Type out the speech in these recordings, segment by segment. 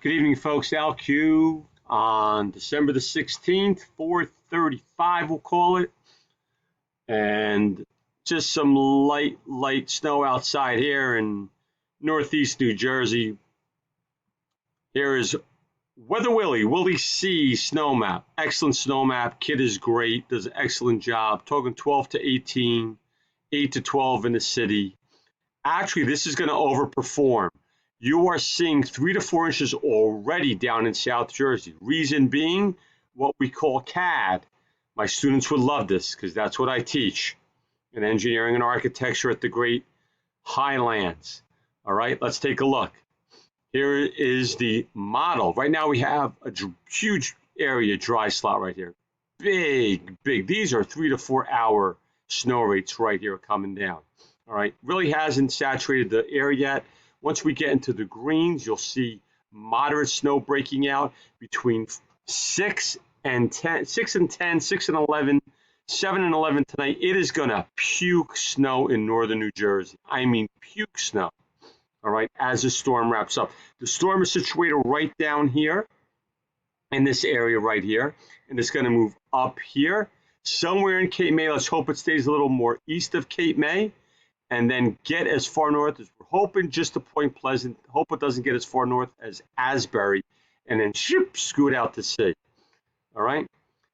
Good evening, folks. Al Q on December the 16th, 4:35, we'll call it. And just some light snow outside here in northeast New Jersey. Here is Weather Willie C snow map. Excellent snow map. Kid is great, does an excellent job. Talking 12 to 18, 8 to 12 in the city. Actually, this is going to overperform. You are seeing 3 to 4 inches already down in South Jersey. Reason being, what we call CAD. My students would love this because that's what I teach in engineering and architecture at the Great Highlands. All right, let's take a look. Here is the model. Right now we have a huge area dry slot right here. Big. These are 3 to 4 hour snow rates right here coming down. All right, really hasn't saturated the air yet. Once we get into the greens, you'll see moderate snow breaking out between 6 and 10, 6 and 10, 6 and 11, 7 and 11 tonight. It is going to puke snow in northern New Jersey. I mean, puke snow. All right, as the storm wraps up. The storm is situated right down here in this area right here, and it's going to move up here somewhere in Cape May. Let's hope it stays a little more east of Cape May, and then get as far north as we're hoping, just to Point Pleasant. Hope it doesn't get as far north as Asbury, and then scoot out to sea. All right,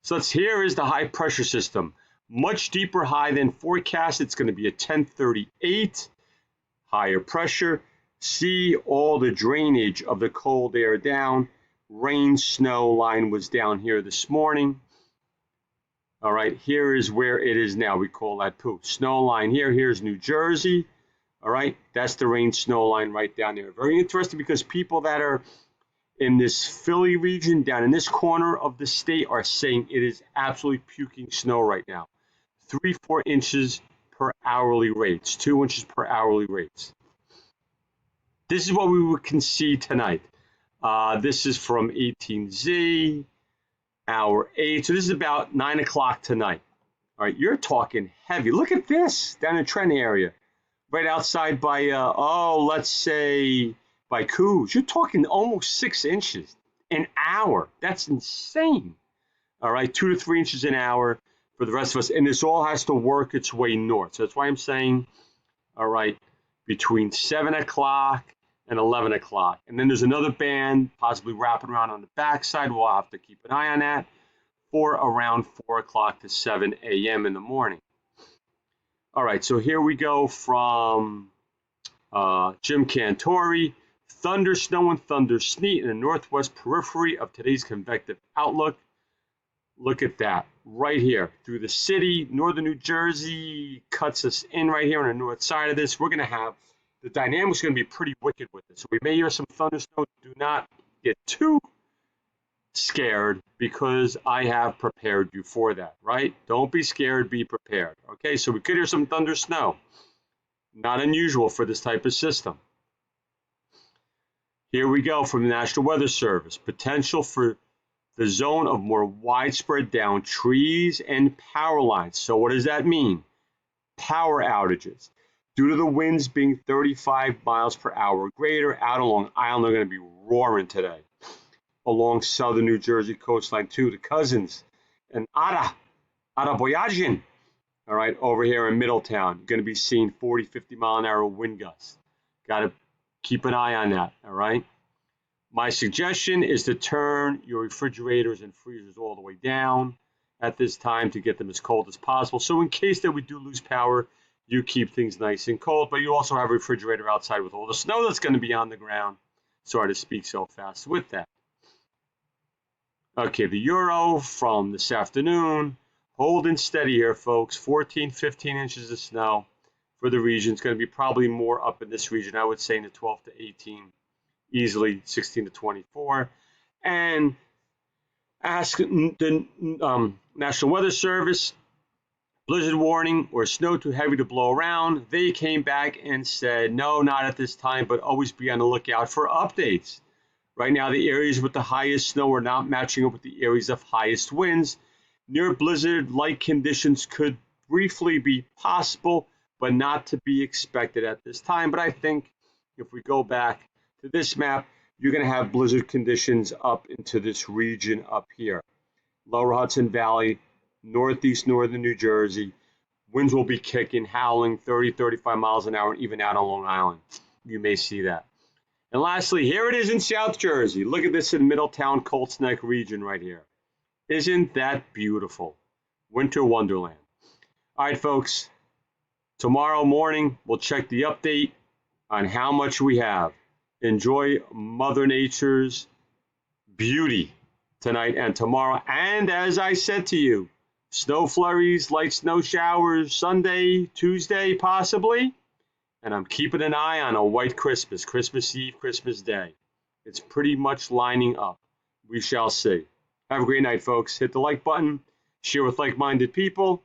so here is the high pressure system. Much deeper high than forecast. It's going to be a 1038, higher pressure. See all the drainage of the cold air down. Rain, snow line was down here this morning. All right, here is where it is now. We call that poo. Snow line here. Here's New Jersey. All right, that's the rain snow line right down there. Very interesting because people that are in this Philly region, down in this corner of the state, are saying it is absolutely puking snow right now. 3-4 inches per hourly rates, 2 inches per hourly rates. This is what we can see tonight. This is from 18Z, hour 8. So this is about 9 o'clock tonight. All right, you're talking heavy. Look at this down in Trenton area, right outside by, let's say by Coos. You're talking almost 6 inches an hour. That's insane. All right, 2 to 3 inches an hour for the rest of us. And this all has to work its way north. So that's why I'm saying, all right, between 7 o'clock and 11 o'clock. And then there's another band possibly wrapping around on the backside. We'll have to keep an eye on that for around 4 o'clock to 7 a.m. in the morning. All right, so here we go from Jim Cantori. Thunder, snow, and thunder sleet in the northwest periphery of today's convective outlook. Look at that right here through the city. Northern New Jersey cuts us in right here on the north side of this. We're going to have the dynamics going to be pretty wicked with this. So we may hear some thunder snow. Do not get too scared because I have prepared you for that, right? Don't be scared, be prepared. Okay, so we could hear some thunder snow. Not unusual for this type of system. Here we go from the National Weather Service. Potential for the zone of more widespread down trees and power lines. So what does that mean? Power outages. Due to the winds being 35 miles per hour or greater, out along Island, they're going to be roaring today. Along southern New Jersey coastline too, the Cousins and Boyajin. All right, over here in Middletown, you're going to be seeing 40, 50 mile an hour wind gusts. Got to keep an eye on that, all right? My suggestion is to turn your refrigerators and freezers all the way down at this time to get them as cold as possible. So in case that we do lose power, you keep things nice and cold, but you also have a refrigerator outside with all the snow that's going to be on the ground. Sorry to speak so fast with that. Okay, the Euro from this afternoon, holding steady here, folks. 14, 15 inches of snow for the region. It's going to be probably more up in this region. I would say in the 12 to 18, easily 16 to 24. And ask the National Weather Service, blizzard warning or snow too heavy to blow around. They came back and said, no, not at this time, but always be on the lookout for updates. Right now, the areas with the highest snow are not matching up with the areas of highest winds. Near blizzard-like conditions could briefly be possible, but not to be expected at this time. But I think if we go back to this map, you're going to have blizzard conditions up into this region up here. Lower Hudson Valley, northeast northern New Jersey. Winds will be kicking, howling 30, 35 miles an hour, and even out on Long Island. You may see that. And lastly, here it is in South Jersey. Look at this in Middletown, Colts Neck region right here. Isn't that beautiful? Winter wonderland. All right, folks. Tomorrow morning, we'll check the update on how much we have. Enjoy Mother Nature's beauty tonight and tomorrow. And as I said to you, snow flurries, light snow showers Sunday, Tuesday, possibly. And I'm keeping an eye on a white Christmas, Christmas Eve, Christmas Day. It's pretty much lining up. We shall see. Have a great night, folks. Hit the like button, share with like-minded people,